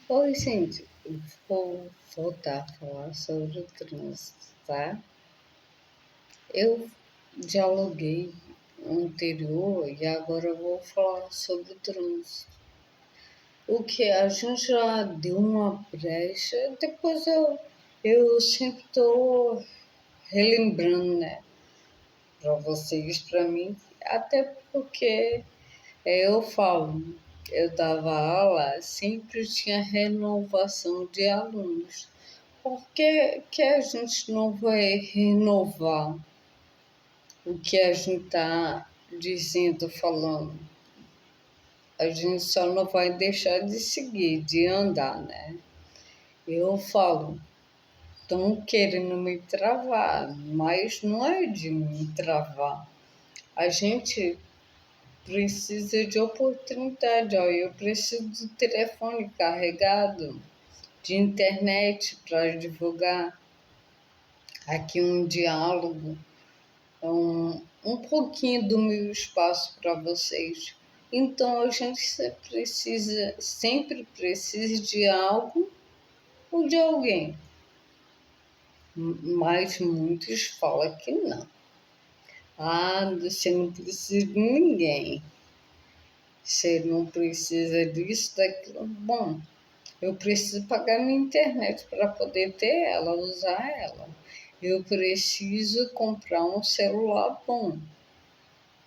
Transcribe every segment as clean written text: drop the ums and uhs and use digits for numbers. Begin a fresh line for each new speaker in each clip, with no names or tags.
Oi, gente. Eu vou voltar a falar sobre o trânsito, tá? Eu dialoguei anterior e agora eu vou falar sobre o trânsito. O que a gente já deu uma brecha, depois eu sempre estou relembrando, né? Para vocês, para mim, até porque eu falo, eu dava aula, sempre tinha renovação de alunos. Por que a gente não vai renovar o que a gente está dizendo, falando? A gente só não vai deixar de seguir, de andar, né? Eu falo, estão querendo me travar, mas não é de me travar. A gente precisa de oportunidade, ó. Eu preciso do telefone carregado, de internet para divulgar aqui um diálogo, um pouquinho do meu espaço para vocês. Então a gente sempre precisa de algo ou de alguém, mas muitos falam que não. Ah, você não precisa de ninguém, você não precisa disso, daquilo. Bom, eu preciso pagar minha internet para poder ter ela, usar ela. Eu preciso comprar um celular bom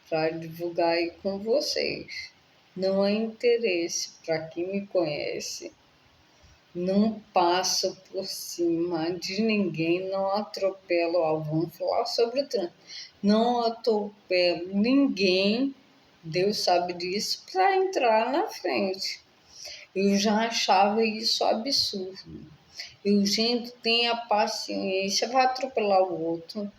para divulgar aí com vocês. Não há interesse para quem me conhece. Não passo por cima de ninguém, não atropelo. Vamos falar sobre o trânsito. Não atropelo ninguém, Deus sabe disso, para entrar na frente. Eu já achava isso absurdo. Eu, gente, tenha paciência, vai atropelar o outro.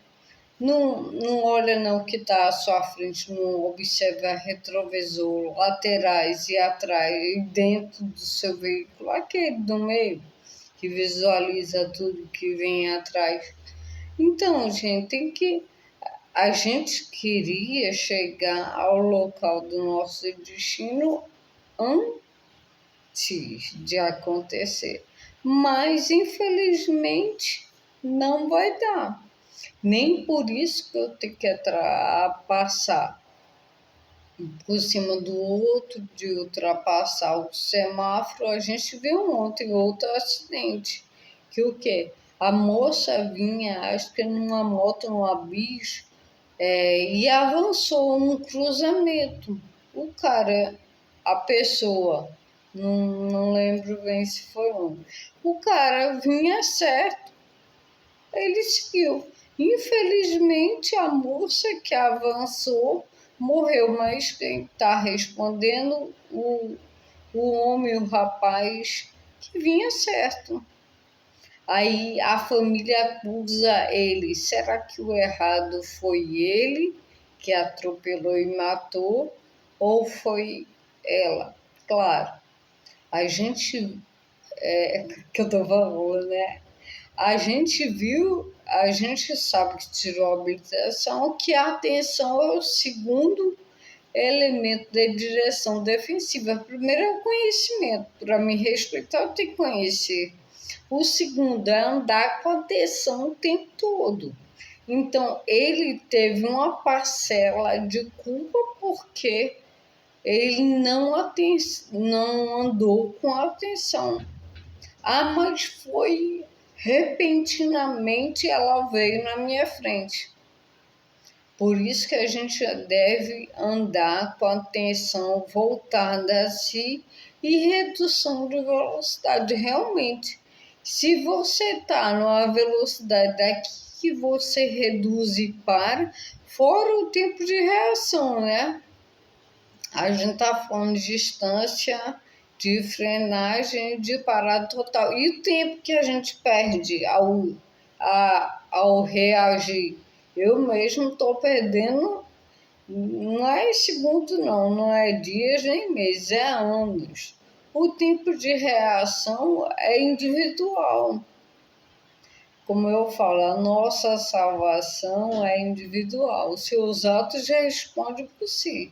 Não olha não que está à sua frente, não observa retrovisor, laterais e atrás e dentro do seu veículo, aquele do meio, que visualiza tudo que vem atrás. Então, gente, a gente queria chegar ao local do nosso destino antes de acontecer, mas infelizmente não vai dar. Nem por isso que eu tenho que passar por cima do outro, de ultrapassar o semáforo. A gente viu ontem outro acidente. Que o quê? A moça vinha, acho que numa moto, numa bis, e avançou um cruzamento. O cara, a pessoa, não lembro bem se foi um. O cara vinha certo, ele seguiu. Infelizmente, a moça que avançou morreu, mas quem está respondendo, o homem, o rapaz que vinha certo. Aí a família acusa ele. Será que o errado foi ele que atropelou e matou ou foi ela? Claro, a gente, que eu estou falando, né? A gente viu, a gente sabe que tirou a habilitação, que a atenção é o segundo elemento da direção defensiva. Primeiro é o conhecimento. Para me respeitar, eu tenho que conhecer. O segundo é andar com atenção o tempo todo. Então, ele teve uma parcela de culpa porque ele não andou com atenção. Ah, mas foi repentinamente ela veio na minha frente. Por isso que a gente deve andar com a atenção voltada a si e redução de velocidade. Realmente, se você está numa velocidade daqui que você reduz e para, fora o tempo de reação, né? A gente está falando de distância, de frenagem, de parada total. E o tempo que a gente perde ao reagir? Eu mesmo estou perdendo, não é segundo não é dias nem meses, é anos. O tempo de reação é individual. Como eu falo, a nossa salvação é individual. Os seus atos já respondem por si.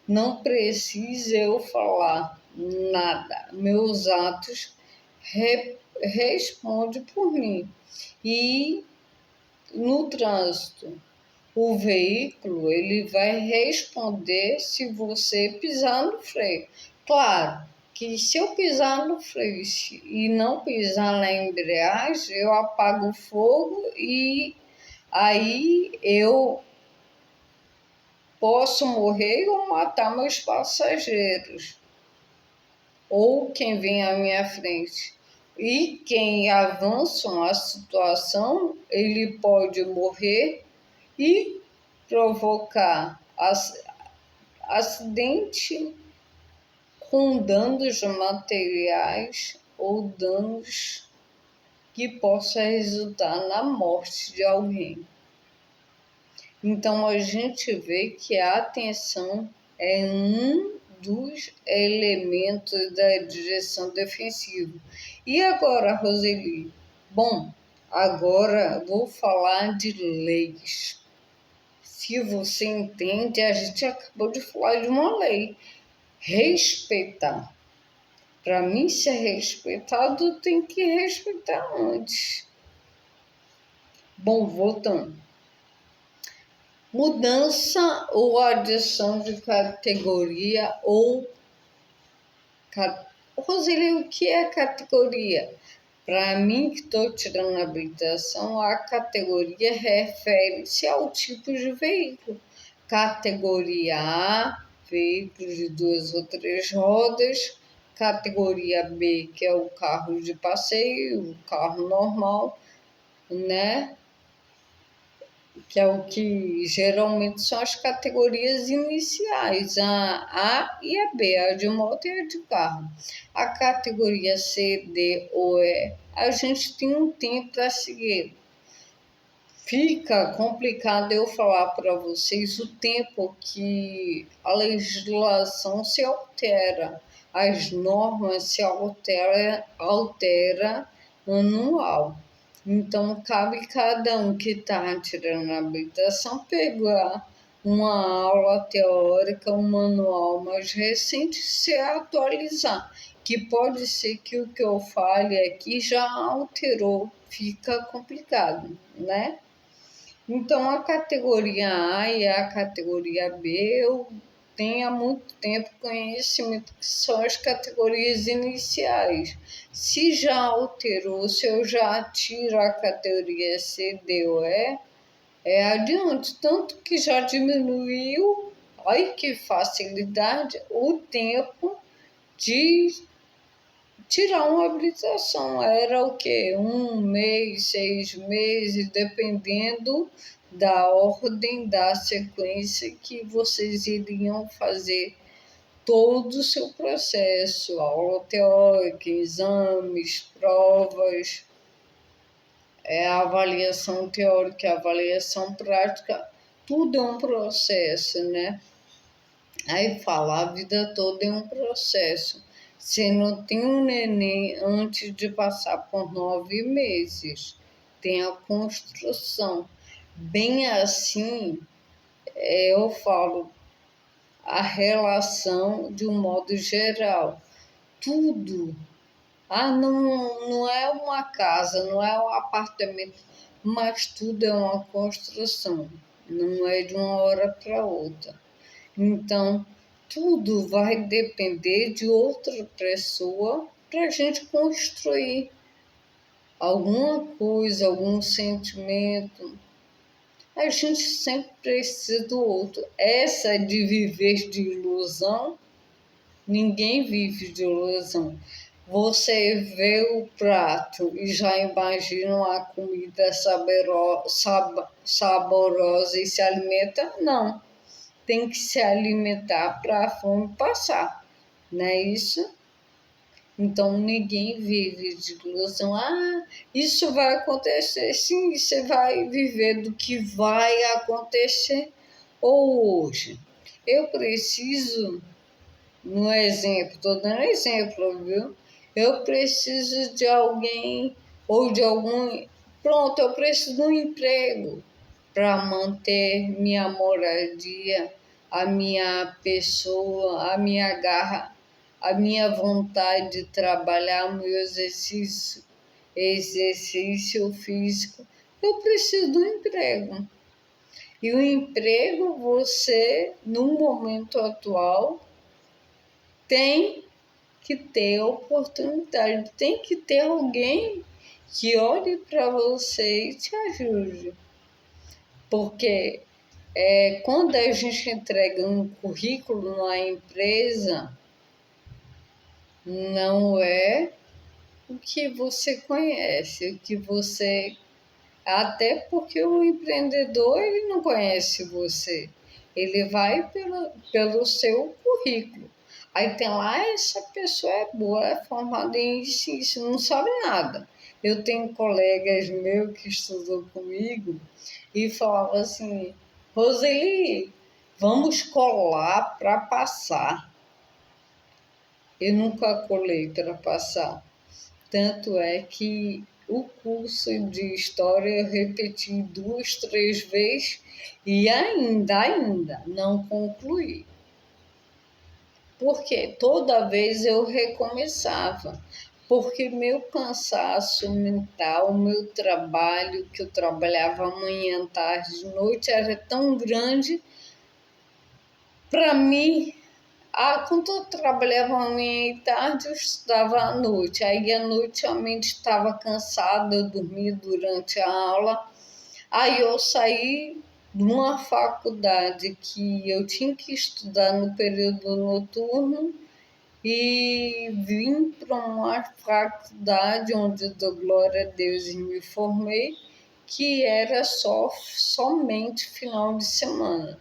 Não precisa eu falar nada. Meus atos responde por mim. E no trânsito, o veículo ele vai responder se você pisar no freio. Claro que se eu pisar no freio e não pisar na embreagem, eu apago o fogo e aí eu posso morrer ou matar meus passageiros ou quem vem à minha frente. E quem avança a situação, ele pode morrer e provocar acidente com danos materiais ou danos que possa resultar na morte de alguém. Então a gente vê que a atenção é um dos elementos da direção defensiva. E agora, Roseli? Bom, agora vou falar de leis. Se você entende, a gente acabou de falar de uma lei. Respeitar. Para mim ser respeitado, tem que respeitar antes. Bom, voltando. Mudança ou adição de categoria ou... Roseli, o que é categoria? Para mim, que estou tirando a habilitação, a categoria refere-se ao tipo de veículo. Categoria A, veículos de 2 ou 3 rodas. Categoria B, que é o carro de passeio, o carro normal, né? Que é o que geralmente são as categorias iniciais, a e a B, a de moto e a de carro. A categoria C, D ou E, a gente tem um tempo a seguir. Fica complicado eu falar para vocês o tempo que a legislação se altera, as normas se altera anual. Então, cabe cada um que está tirando a habilitação pegar uma aula teórica, um manual mais recente, se atualizar. Que pode ser que o que eu fale aqui já alterou, fica complicado, né? Então, a categoria A e a categoria B, eu tenho há muito tempo conhecimento que são as categorias iniciais. Se já alterou, se eu já tiro a categoria C, D ou E, é adiante. Tanto que já diminuiu, olha que facilidade, o tempo de tirar uma habilitação. Era o quê? 1 mês, 6 meses, dependendo da ordem, da sequência que vocês iriam fazer todo o seu processo, aula teórica, exames, provas, avaliação teórica, avaliação prática, tudo é um processo, né? Aí fala, a vida toda é um processo. Você não tem um neném antes de passar por 9 meses. Tem a construção. Bem assim, eu falo a relação de um modo geral. Tudo. Não é uma casa, não é um apartamento, mas tudo é uma construção. Não é de uma hora para outra. Então, tudo vai depender de outra pessoa para a gente construir alguma coisa, algum sentimento. A gente sempre precisa do outro. Essa de viver de ilusão, ninguém vive de ilusão. Você vê o prato e já imagina uma comida saborosa e se alimenta? Não. Tem que se alimentar para a fome passar, não é isso? Então ninguém vive de ilusão. Isso vai acontecer, sim, você vai viver do que vai acontecer ou hoje. Eu preciso, no exemplo, estou dando exemplo, viu? Eu preciso de alguém ou de algum. Pronto, eu preciso de um emprego para manter minha moradia, a minha pessoa, a minha garra. a minha vontade de trabalhar, meu exercício físico, eu preciso do emprego. E o emprego, você, no momento atual, tem que ter oportunidade, tem que ter alguém que olhe para você e te ajude. Porque quando a gente entrega um currículo numa empresa, não é o que você conhece, o que você. Até porque o empreendedor ele não conhece você. Ele vai pelo seu currículo. Aí tem lá, essa pessoa é boa, é formada em isso, não sabe nada. Eu tenho colegas meus que estudam comigo e falavam assim, Roseli, vamos colar para passar. Eu nunca colei para passar. Tanto é que o curso de história eu repeti 2, 3 vezes e ainda não concluí. Porque toda vez eu recomeçava. Porque meu cansaço mental, meu trabalho, que eu trabalhava manhã, tarde, noite, era tão grande para mim. Quando eu trabalhava manhã e tarde, eu estudava à noite. Aí à noite a mente estava cansada, eu dormia durante a aula. Aí eu saí de uma faculdade que eu tinha que estudar no período noturno e vim para uma faculdade onde eu dou glória a Deus e me formei, que era somente final de semana.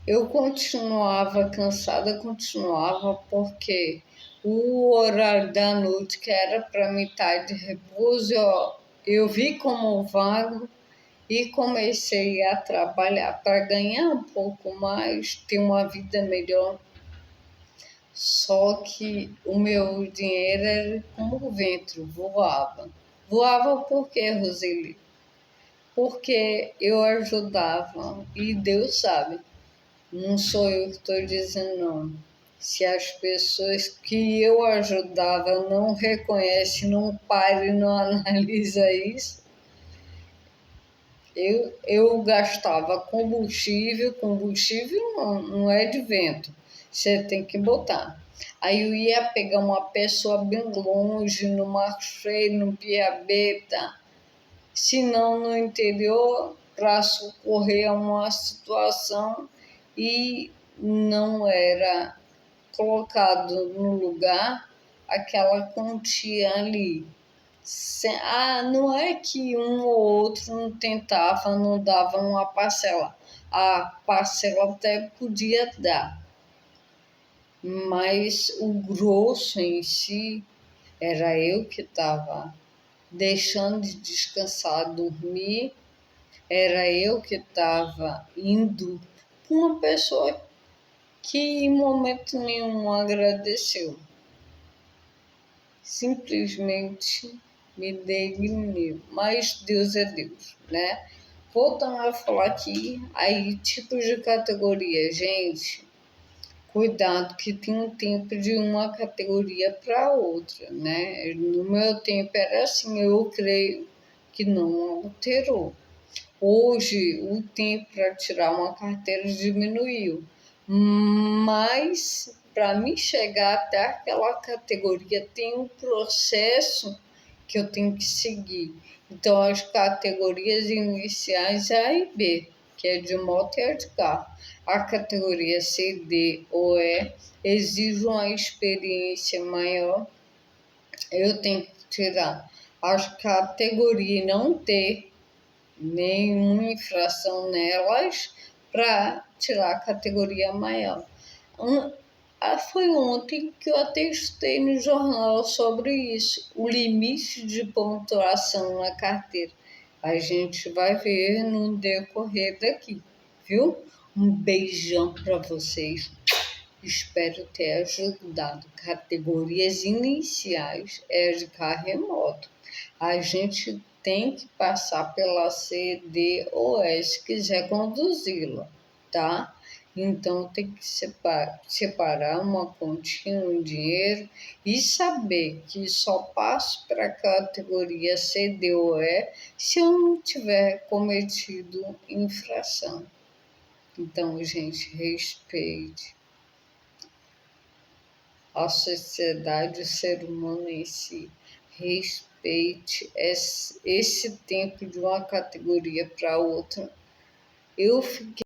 Eu continuava cansada, continuava, porque o horário da noite, que era para mim estar de repouso, eu vi como vago e comecei a trabalhar para ganhar um pouco mais, ter uma vida melhor. Só que o meu dinheiro era como o vento, voava. Voava por quê, Roseli? Porque eu ajudava, e Deus sabe. Não sou eu que estou dizendo, não. Se as pessoas que eu ajudava não reconhecem, não param e não analisam isso, eu gastava combustível não é de vento, você tem que botar. Aí eu ia pegar uma pessoa bem longe, no Marfrig, no Piabeta, se não no interior, para socorrer a uma situação e não era colocado no lugar aquela quantia ali. Não é que um ou outro não tentava, não dava uma parcela. A parcela até podia dar, mas o grosso em si era eu que estava deixando de descansar, dormir, era eu que estava indo com uma pessoa que em momento nenhum agradeceu. Simplesmente me digniu. Mas Deus é Deus, né? Voltando a falar aqui, aí tipos de categoria, gente, cuidado que tem um tempo de uma categoria para outra, né? No meu tempo era assim, eu creio que não alterou. Hoje, o tempo para tirar uma carteira diminuiu, mas para mim chegar até aquela categoria tem um processo que eu tenho que seguir. Então, as categorias iniciais é A e B, que é de moto e é de carro. A categoria C, D ou E exige uma experiência maior. Eu tenho que tirar as categorias e não ter nenhuma infração nelas para tirar a categoria maior. Foi ontem que eu até estudei no jornal sobre isso, o limite de pontuação na carteira. A gente vai ver no decorrer daqui, viu? Um beijão para vocês. Espero ter ajudado. Categorias iniciais é de carro e moto. A gente tem que passar pela C, D ou E se quiser conduzi-la, tá? Então, tem que separar uma continha, um dinheiro e saber que só passo para a categoria C, D ou E se eu não tiver cometido infração. Então, gente, respeite a sociedade, o ser humano em si. Respeite esse tempo de uma categoria para outra. Eu fiquei